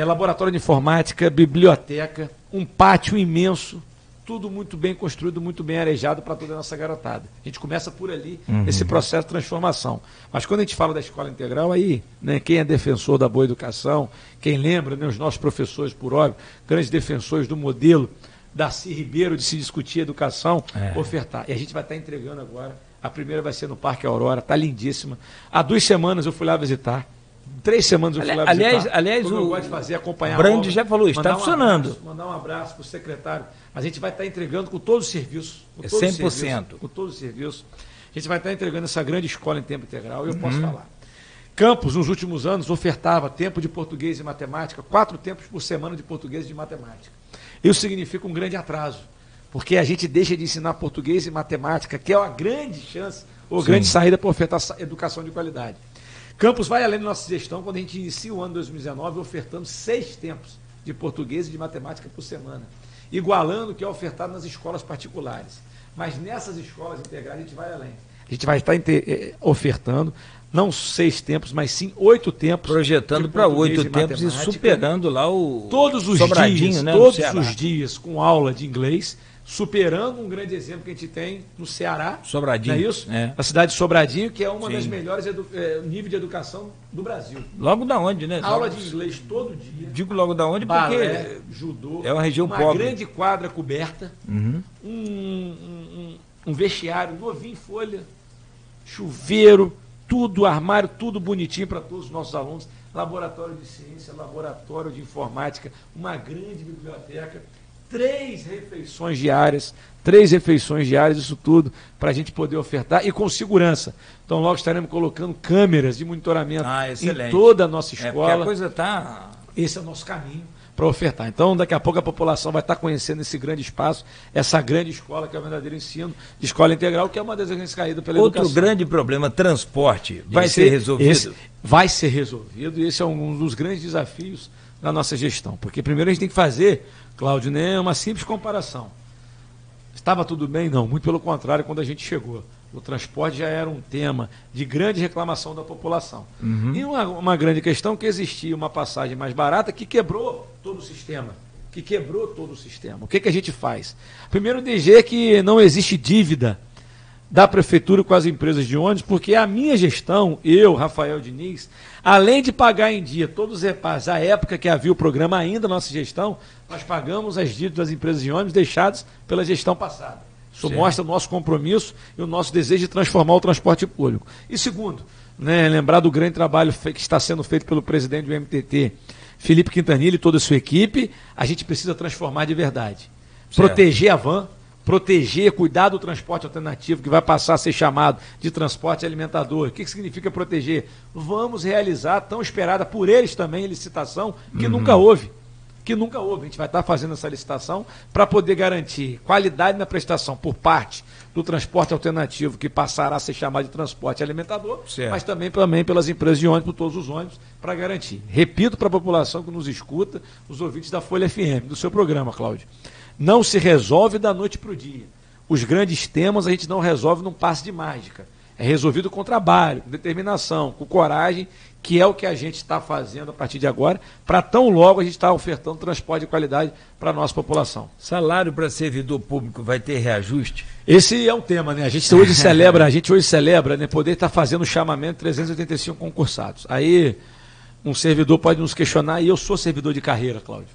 laboratório de informática, biblioteca, um pátio imenso, tudo muito bem construído, muito bem arejado para toda a nossa garotada. A gente começa por ali, esse processo de transformação. Mas quando a gente fala da escola integral, aí, né, quem é defensor da boa educação, quem lembra, né, os nossos professores, por óbvio, grandes defensores do modelo Darcy Ribeiro de se discutir educação, ofertar. E a gente vai estar entregando agora. A primeira vai ser no Parque Aurora, está lindíssima. Há 2 semanas eu fui lá visitar. 3 semanas eu fui lá visitar. Aliás, eu gosto de fazer, acompanhar. Brandi já falou, está funcionando. Mandar um abraço para o secretário. Mas a gente vai estar entregando com todos os serviços. 100%. Com todos os serviços. A gente vai estar entregando essa grande escola em tempo integral. E eu posso falar. Campos, nos últimos anos, ofertava tempo de português e matemática, 4 tempos por semana de português e de matemática. Isso significa um grande atraso. Porque a gente deixa de ensinar português e matemática, que é uma grande chance, ou grande saída para ofertar educação de qualidade. Campos vai além da nossa gestão, quando a gente inicia o ano 2019, ofertando 6 tempos de português e de matemática por semana, igualando o que é ofertado nas escolas particulares. Mas nessas escolas integrais a gente vai além. A gente vai estar ofertando, não 6 tempos, mas sim 8 tempos. Projetando para 8 tempos e superando lá o todos os Sobradinho, dias, né, todos os dias com aula de inglês, superando um grande exemplo que a gente tem no Ceará. Sobradinho. Não é isso? A cidade de Sobradinho, que é uma das melhores nível de educação do Brasil. Logo da onde, né? Aula de inglês todo dia. Digo logo da onde porque judô, é uma região uma pobre. Uma grande quadra coberta, um vestiário novinho em folha, chuveiro, tudo, armário, tudo bonitinho para todos os nossos alunos, laboratório de ciência, laboratório de informática, uma grande biblioteca, 3 refeições diárias, isso tudo, para a gente poder ofertar e com segurança. Então logo estaremos colocando câmeras de monitoramento em toda a nossa escola. A coisa tá... Esse é o nosso caminho para ofertar. Então daqui a pouco a população vai estar conhecendo esse grande espaço, essa grande escola que é o verdadeiro ensino, de escola integral, que é uma das grandes caídas pela educação. Outro grande problema, transporte, vai ser resolvido? Vai ser resolvido e esse é um dos grandes desafios da nossa gestão. Porque primeiro a gente tem que fazer, Cláudio, né, uma simples comparação. Estava tudo bem? Não, muito pelo contrário, quando a gente chegou. O transporte já era um tema de grande reclamação da população. E uma grande questão que existia uma passagem mais barata que quebrou todo todo o sistema, que quebrou todo o sistema. O que a gente faz? Primeiro, dizer que não existe dívida da prefeitura com as empresas de ônibus, porque a minha gestão, eu, Rafael Diniz, além de pagar em dia todos os repasses, a época que havia o programa ainda, nossa gestão, nós pagamos as dívidas das empresas de ônibus deixadas pela gestão passada. Isso mostra o nosso compromisso e o nosso desejo de transformar o transporte público. E segundo, lembrar do grande trabalho que está sendo feito pelo presidente do MTT, Felipe Quintanilha e toda a sua equipe, a gente precisa transformar de verdade. Proteger a van, proteger, cuidar do transporte alternativo, que vai passar a ser chamado de transporte alimentador. O que significa proteger? Vamos realizar a tão esperada por eles também licitação, que nunca houve. A gente vai estar fazendo essa licitação para poder garantir qualidade na prestação por parte do transporte alternativo, que passará a ser chamado de transporte alimentador, mas também pelas empresas de ônibus, por todos os ônibus, para garantir. Repito para a população que nos escuta, os ouvintes da Folha FM, do seu programa, Cláudio. Não se resolve da noite para o dia. Os grandes temas a gente não resolve num passe de mágica. É resolvido com trabalho, com determinação, com coragem, que é o que a gente está fazendo a partir de agora, para tão logo a gente estar ofertando transporte de qualidade para a nossa população. Salário para servidor público vai ter reajuste? Esse é um tema, né? A gente hoje celebra, né, poder estar fazendo o chamamento de 385 concursados. Aí um servidor pode nos questionar, e eu sou servidor de carreira, Cláudio.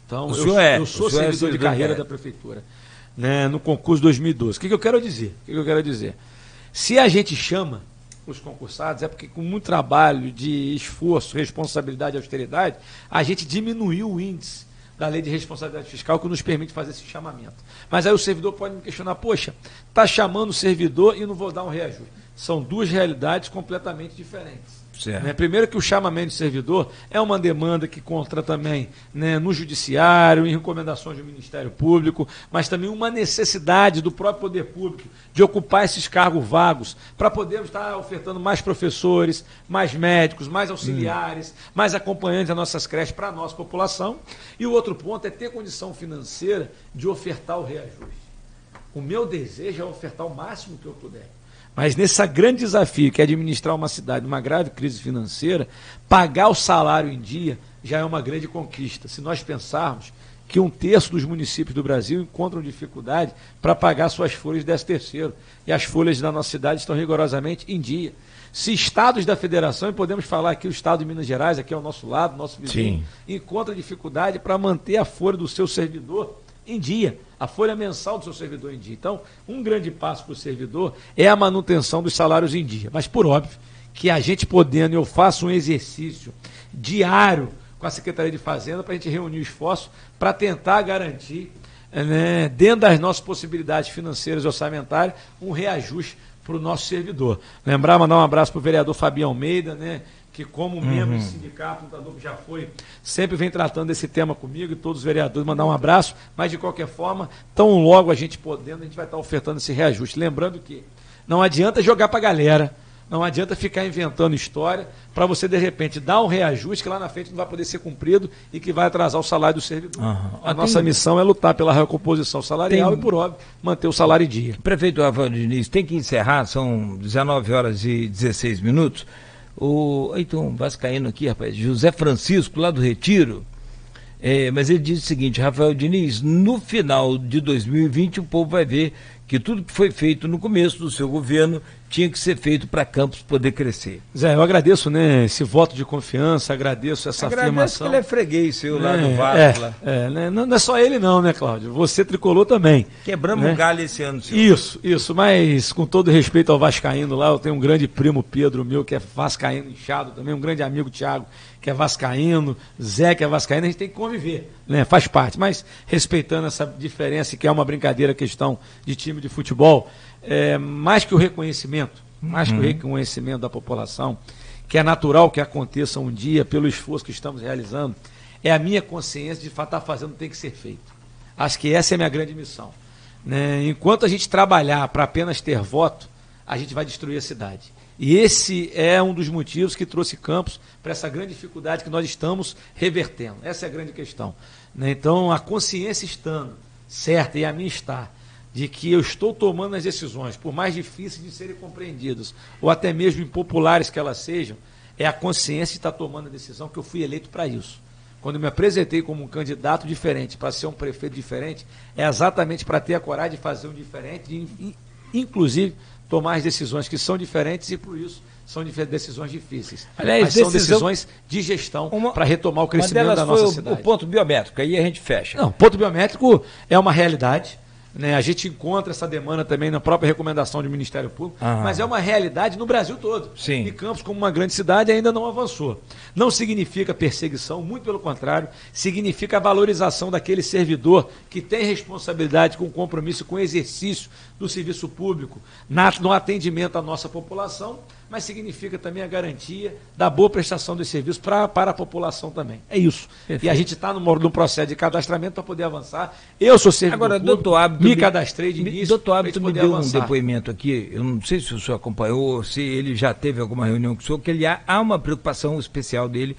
Então, eu sou servidor de carreira da prefeitura, né, no concurso 2012. O que eu quero dizer? Se a gente chama os concursados, é porque com muito trabalho, de esforço, responsabilidade e austeridade, a gente diminuiu o índice da lei de responsabilidade fiscal que nos permite fazer esse chamamento. Mas aí o servidor pode me questionar, poxa, está chamando o servidor e não vou dar um reajuste. São duas realidades completamente diferentes. Primeiro que o chamamento de servidor é uma demanda que encontra também, né, no judiciário, em recomendações do Ministério Público, mas também uma necessidade do próprio poder público de ocupar esses cargos vagos para podermos estar ofertando mais professores, mais médicos, mais auxiliares, mais acompanhantes das nossas creches para a nossa população. E o outro ponto é ter condição financeira de ofertar o reajuste. O meu desejo é ofertar o máximo que eu puder. Mas nesse grande desafio, que é administrar uma cidade numa grave crise financeira, pagar o salário em dia já é uma grande conquista. Se nós pensarmos que 1/3 dos municípios do Brasil encontram dificuldade para pagar suas folhas de 13º, e as folhas da nossa cidade estão rigorosamente em dia. Se estados da federação, e podemos falar aqui o estado de Minas Gerais, aqui ao nosso lado, nosso vizinho, encontra dificuldade para manter a folha do seu servidor em dia, a folha mensal do seu servidor em dia. Então, um grande passo para o servidor é a manutenção dos salários em dia. Mas, por óbvio, que a gente podendo, eu faço um exercício diário com a Secretaria de Fazenda para a gente reunir esforços para tentar garantir, né, dentro das nossas possibilidades financeiras e orçamentárias, um reajuste para o nosso servidor. Lembrar, mandar um abraço para o vereador Fabião Almeida, né, que como membro do sindicato, lutador que já foi, sempre vem tratando desse tema comigo, e todos os vereadores, mandar um abraço, mas de qualquer forma, tão logo a gente podendo, a gente vai estar ofertando esse reajuste. Lembrando que não adianta jogar para a galera, não adianta ficar inventando história para você, de repente, dar um reajuste que lá na frente não vai poder ser cumprido e que vai atrasar o salário do servidor. A nossa missão é lutar pela recomposição salarial e, por óbvio, manter o salário em dia. Prefeito Rafael Diniz, tem que encerrar, são 19h16. Então, vascaíno aqui, rapaz, José Francisco, lá do Retiro, mas ele diz o seguinte: Rafael Diniz, no final de 2020 o povo vai ver que tudo que foi feito no começo do seu governo tinha que ser feito para Campos poder crescer. Zé, eu agradeço, né, esse voto de confiança, agradeço essa afirmação. Que ele é freguês seu lá no Vasco. Né, não é só ele não, né, Cláudio? Você tricolor também. Quebramos um galho esse ano, senhor. Isso, mas com todo respeito ao vascaíno lá, eu tenho um grande primo, Pedro, meu, que é vascaíno inchado também, um grande amigo, Thiago, que é vascaíno, Zé, que é vascaíno, a gente tem que conviver, né, faz parte, mas respeitando essa diferença, que é uma brincadeira, questão de time de futebol, mais que o reconhecimento, da população, que é natural que aconteça um dia, pelo esforço que estamos realizando, é a minha consciência de estar fazendo tem que ser feito. Acho que essa é a minha grande missão. Né? Enquanto a gente trabalhar para apenas ter voto, a gente vai destruir a cidade. E esse é um dos motivos que trouxe Campos para essa grande dificuldade que nós estamos revertendo. Essa é a grande questão. Né? Então, a consciência estando certa, e a minha está, de que eu estou tomando as decisões, por mais difíceis de serem compreendidas, ou até mesmo impopulares que elas sejam, é a consciência de estar tomando a decisão, que eu fui eleito para isso. quando eu me apresentei como um candidato diferente, para ser um prefeito diferente, é exatamente para ter a coragem de fazer um diferente, de, inclusive tomar as decisões que são diferentes e por isso são decisões difíceis. Aliás, mas são decisões de gestão para retomar o crescimento da nossa cidade. O ponto biométrico, aí a gente fecha. Não, o ponto biométrico é uma realidade. Né, a gente encontra essa demanda também na própria recomendação do Ministério Público, mas é uma realidade no Brasil todo. Sim. E Campos, como uma grande cidade, ainda não avançou. Não significa perseguição, muito pelo contrário, significa a valorização daquele servidor que tem responsabilidade com compromisso, com exercício do serviço público no atendimento à nossa população, mas significa também a garantia da boa prestação dos serviços para a população também. É isso. Perfeito. E a gente está no processo de cadastramento para poder avançar. Eu sou servidor Agora, público, doutor Abdo, me cadastrei de início. Doutor Abdo me deu avançar. Um depoimento aqui, eu não sei se o senhor acompanhou, se ele já teve alguma reunião com o senhor, que há uma preocupação especial dele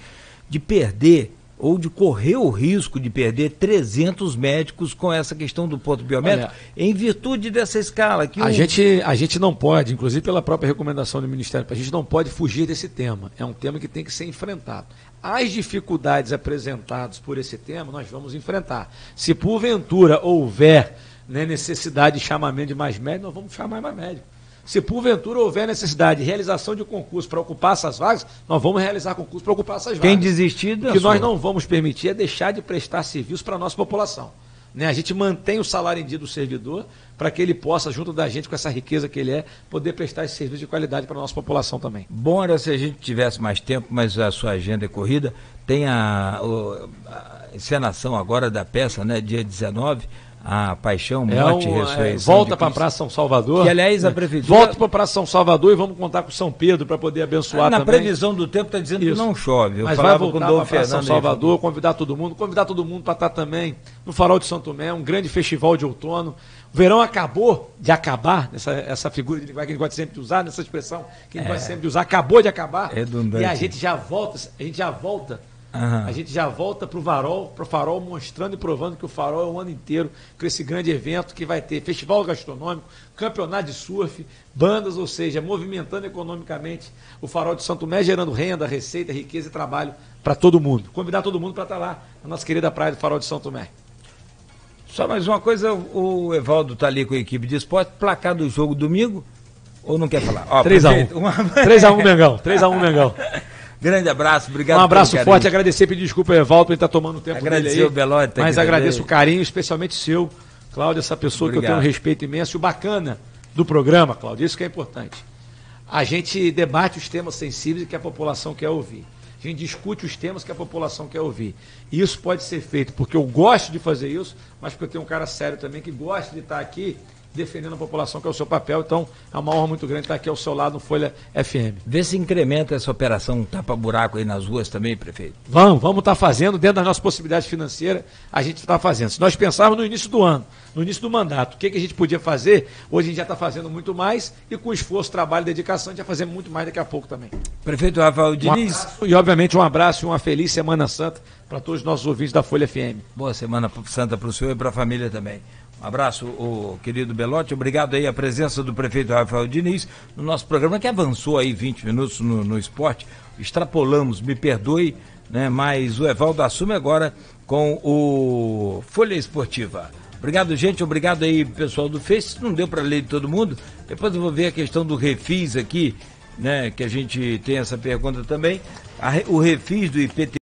de perder ou de correr o risco de perder 300 médicos com essa questão do ponto biométrico, em virtude dessa escala. Que a gente não pode, inclusive pela própria recomendação do Ministério, a gente não pode fugir desse tema. É um tema que tem que ser enfrentado. As dificuldades apresentadas por esse tema, nós vamos enfrentar. Se porventura houver necessidade de chamamento de mais médicos, nós vamos chamar mais médicos. Se porventura houver necessidade de realização de concurso para ocupar essas vagas, nós vamos realizar concurso para ocupar essas vagas. Quem desistir, o que nós não vamos permitir é deixar de prestar serviço para a nossa população. A gente mantém o salário em dia do servidor para que ele possa, junto da gente, com essa riqueza que ele é, poder prestar esse serviço de qualidade para a nossa população também. Bom era se a gente tivesse mais tempo, mas a sua agenda é corrida. Tem a encenação agora da peça, dia 19, A Paixão, Morte e Ressurreição. Volta para a Praça São Salvador. Que, aliás, a prefeitura... Volta para a Praça São Salvador e vamos contar com São Pedro para poder abençoar também. Na previsão do tempo está dizendo que não chove. Mas vai voltar para a Praça São Salvador, convidar todo mundo para estar também no Farol de São Tomé, um grande festival de outono. O verão acabou de acabar, essa figura de linguagem que a gente gosta sempre de usar, nessa expressão que a gente gosta sempre de usar, acabou de acabar. Redundante. E a gente já volta para o Farol, mostrando e provando que o Farol é o ano inteiro, com esse grande evento que vai ter festival gastronômico, campeonato de surf, bandas, ou seja, movimentando economicamente o Farol de São Tomé, gerando renda, receita, riqueza e trabalho para todo mundo. Convidar todo mundo para estar lá, na nossa querida praia do Farol de São Tomé. Só mais uma coisa, o Evaldo está ali com a equipe de esporte, placar do jogo domingo, ou não quer falar? 3-1. 3-1 Mengão, 3-1 Mengão. Grande abraço, obrigado. Um abraço forte, agradecer, pedir desculpa ao Evaldo por ele estar tomando tempo dele aí. Agradecer o Belote. Mas agradeço o carinho, especialmente seu, Cláudio, essa pessoa que eu tenho um respeito imenso. E o bacana do programa, Cláudio, isso que é importante. A gente debate os temas sensíveis que a população quer ouvir. A gente discute os temas que a população quer ouvir. E isso pode ser feito porque eu gosto de fazer isso, mas porque eu tenho um cara sério também que gosta de estar aqui defendendo a população, que é o seu papel. Então, é uma honra muito grande estar aqui ao seu lado no Folha FM. Vê se incrementa essa operação tapa-buraco aí nas ruas também, prefeito. Vamos estar fazendo, dentro das nossas possibilidades financeiras, a gente está fazendo. Se nós pensarmos no início do ano, no início do mandato, o que a gente podia fazer, hoje a gente já está fazendo muito mais e com esforço, trabalho e dedicação, a gente vai fazer muito mais daqui a pouco também. Prefeito Rafael Diniz. E, obviamente, um abraço e uma feliz Semana Santa para todos os nossos ouvintes da Folha FM. Boa Semana Santa para o senhor e para a família também. Um abraço, o querido Belote. Obrigado aí a presença do prefeito Rafael Diniz no nosso programa, que avançou aí 20 minutos no esporte. Extrapolamos, me perdoe, mas o Evaldo assume agora com o Folha Esportiva. Obrigado, gente. Obrigado aí, pessoal do Face. Não deu para ler de todo mundo. Depois eu vou ver a questão do refis aqui, que a gente tem essa pergunta também. O refis do IPT